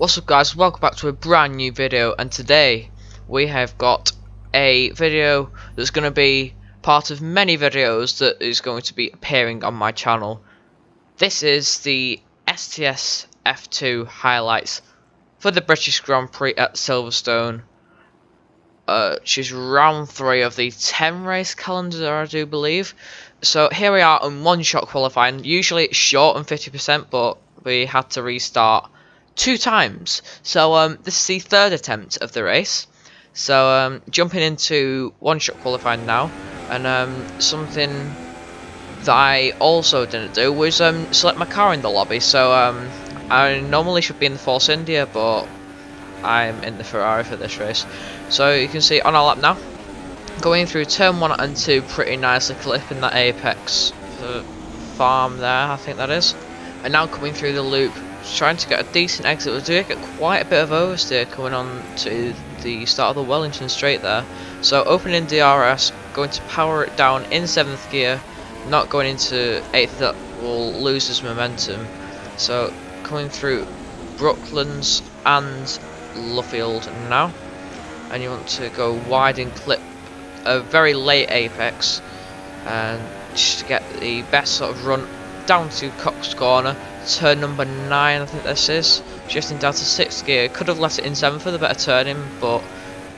What's up guys, welcome back to a brand new video, and today we have got a video that's going to be part of many videos that is going to be appearing on my channel. This is the STSF2 highlights for the British Grand Prix at Silverstone, which is round 3 of the 10 race calendar, I do believe. So here we are on one shot qualifying. Usually it's short and 50%, but we had to restart 2 times. So this is the 3rd attempt of the race. So jumping into one shot qualifying now, and something that I also didn't do was select my car in the lobby. So I normally should be in the Force India, but I'm in the Ferrari for this race. So you can see on our lap now, going through turn 1 and 2 pretty nicely, clipping that apex farm there, I think that is, and now coming through the loop, trying to get a decent exit. We do get quite a bit of oversteer coming on to the start of the Wellington straight there. So opening DRS, going to power it down in 7th gear, not going into 8th, that will lose his momentum. So coming through Brooklands and Luffield now, and you want to go wide and clip a very late apex, and just to get the best sort of run down to Cox Corner, turn number 9 I think this is, shifting down to 6th gear. Could have left it in 7th for the better turning, but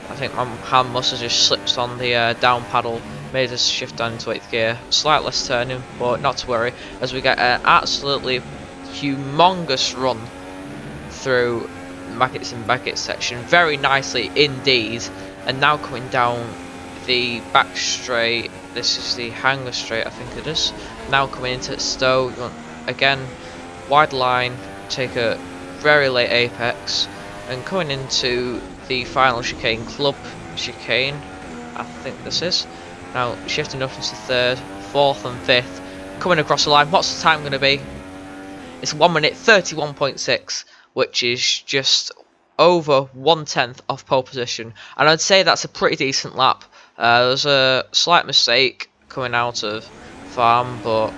I think my hand must have just slipped on the down paddle, made us shift down into 8th gear. Slight less turning, but not to worry, as we get an absolutely humongous run through Maggots and Baggots section, very nicely indeed. And now coming down the back straight, this is the hangar straight I think it is, now coming into Stowe, you want, again, wide line, take a very late apex, and coming into the final chicane, club chicane I think this is, now shifting up into 3rd, 4th and 5th, coming across the line. What's the time going to be? It's 1 minute 31.6, which is just over 1/10 off pole position, and I'd say that's a pretty decent lap. There was a slight mistake coming out of farm, but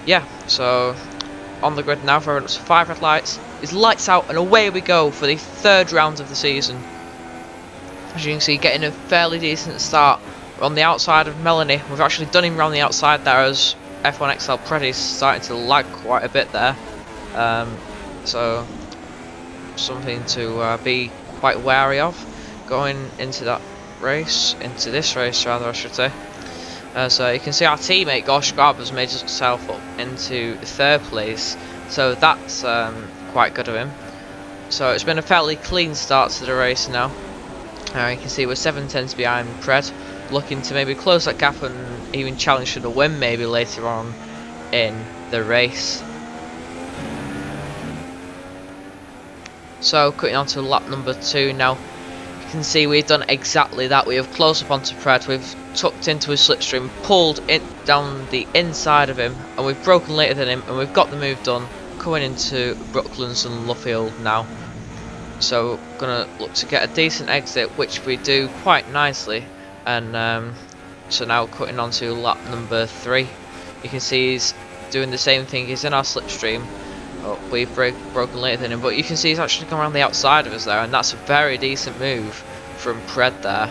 yeah. So on the grid now, for 5 red lights, his lights out, and away we go for the 3rd round of the season. As you can see, getting a fairly decent start. We're on the outside of Melanie. We've actually done him around the outside there, as F1 XL Preddy's starting to lag quite a bit there. So something to be quite wary of going into that race, into this race rather I should say. So you can see our teammate Gosh Grab has made himself up into 3rd place, so that's quite good of him. So it's been a fairly clean start to the race now. You can see we're 7/10 behind Pred, looking to maybe close that gap and even challenge for the win maybe later on in the race. So cutting on to lap number 2 now, you can see we've done exactly that. We have closed up onto Pred, we've tucked into his slipstream, pulled it down the inside of him, and we've broken later than him, and we've got the move done, coming into Brooklands and Luffield now. So gonna look to get a decent exit, which we do quite nicely, and so now cutting on to lap number 3. You can see he's doing the same thing, he's in our slipstream. Oh, we've broken later than him, but you can see he's actually come around the outside of us there, and that's a very decent move from Pred there.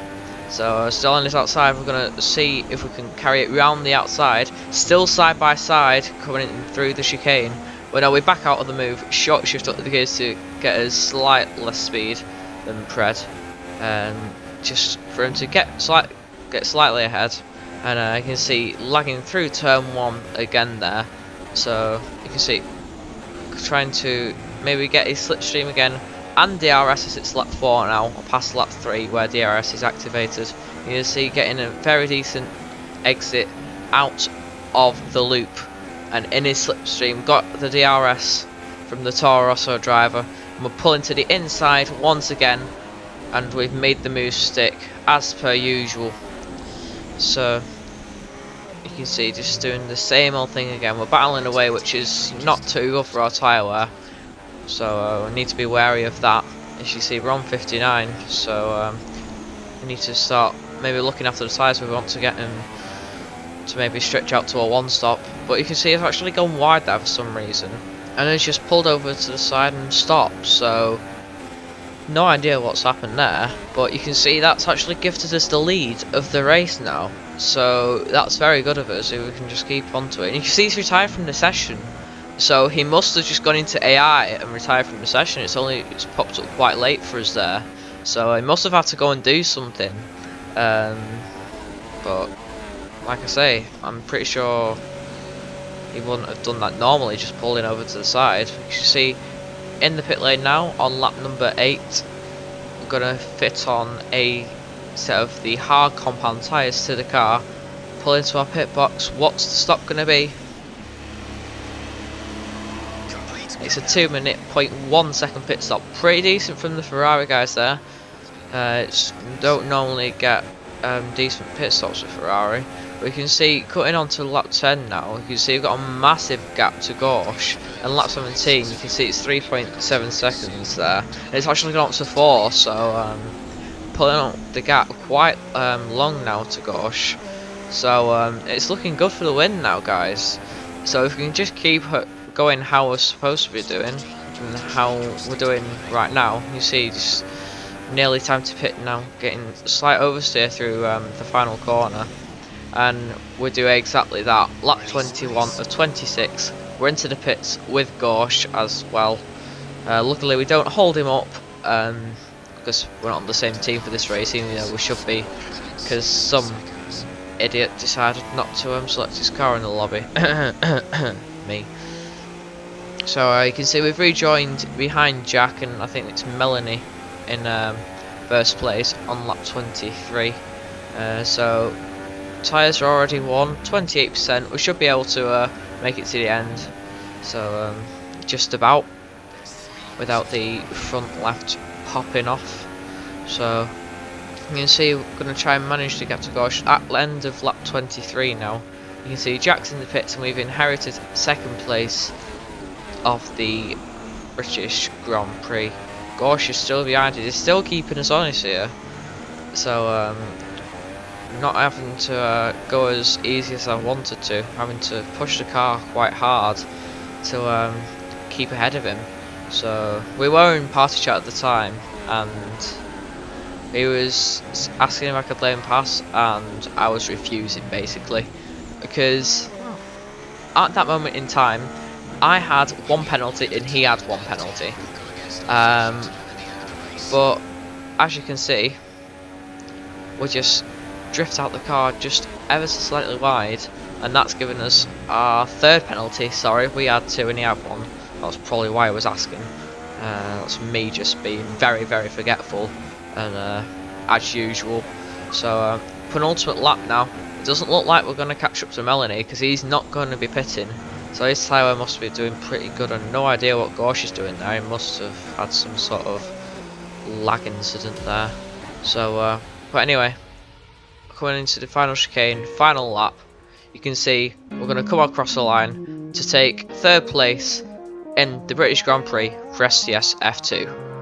So still on his outside, we're going to see if we can carry it round the outside, still side by side, coming in through the chicane. But now we're back out of the move, short shift up the gears to get us slight less speed than Pred, and just for him to get slightly ahead. And you can see lagging through turn 1 again there, so you can see trying to maybe get his slipstream again, and DRS as it's lap 4 now, or past lap 3 where DRS is activated. You can see getting a very decent exit out of the loop, and in his slipstream got the DRS from the Toro Rosso driver, and we're pulling to the inside once again, and we've made the move stick as per usual. So you can see just doing the same old thing again. We're battling away, which is not too good for our tyre wear, so we need to be wary of that. As you see, we're on 59, so we need to start maybe looking after the tyres. We want to get him to maybe stretch out to a 1-stop, but you can see it's actually gone wide there for some reason, and it's just pulled over to the side and stopped. So No idea what's happened there, but you can see that's actually gifted us the lead of the race now. So that's very good of us if we can just keep on to it. And you can see he's retired from the session. So he must have just gone into AI and retired from the session. It's popped up quite late for us there. So he must have had to go and do something. But like I say, I'm pretty sure he wouldn't have done that normally, just pulling over to the side. You can see in the pit lane now on lap number 8. I'm gonna fit on a set of the hard compound tyres to the car. Pull into our pit box. What's the stop gonna be? It's a 2-minute 0.1 second pit stop. Pretty decent from the Ferrari guys there. Don't normally get decent pit stops with Ferrari. We can see cutting on to lap 10 now. You can see we've got a massive gap to Gorsh, and lap 17 you can see it's 3.7 seconds there. And it's actually gone up to 4, so pulling up the gap quite long now to Gorsh. So it's looking good for the win now, guys. So if we can just keep going how we're supposed to be doing and how we're doing right now, you see just nearly time to pit now, getting a slight oversteer through the final corner, and we do exactly that. Lap 21 of 26, we're into the pits with Gorsh as well. Luckily we don't hold him up because we're not on the same team for this race, even though we should be, because some idiot decided not to select his car in the lobby. Me. So you can see we've rejoined behind Jack, and I think it's Melanie in first place on lap 23. So tyres are already won, 28%. We should be able to make it to the end. So just about, without the front left popping off. So you can see we're going to try and manage to get to Gorsh at the end of lap 23 now. You can see Jack's in the pits, and we've inherited second place of the British Grand Prix. Gorsh is still behind it. He's still keeping us honest here. So not having to go as easy as I wanted to, having to push the car quite hard to keep ahead of him. So we were in party chat at the time, and he was asking if I could let him pass, and I was refusing basically, because at that moment in time I had 1 penalty and he had 1 penalty. But as you can see, we just drift out the car just ever so slightly wide, and that's given us our 3rd penalty. Sorry, we had 2 and he had 1. That's probably why I was asking. That's me just being very, very forgetful, and as usual. So penultimate lap now. It doesn't look like we're going to catch up to Melanie, because he's not going to be pitting. So his tyre must be doing pretty good. I have no idea what Gorsh is doing there. He must have had some sort of lag incident there. So but anyway, coming into the final chicane, final lap, you can see we're going to come across the line to take 3rd place in the British Grand Prix for STSF2.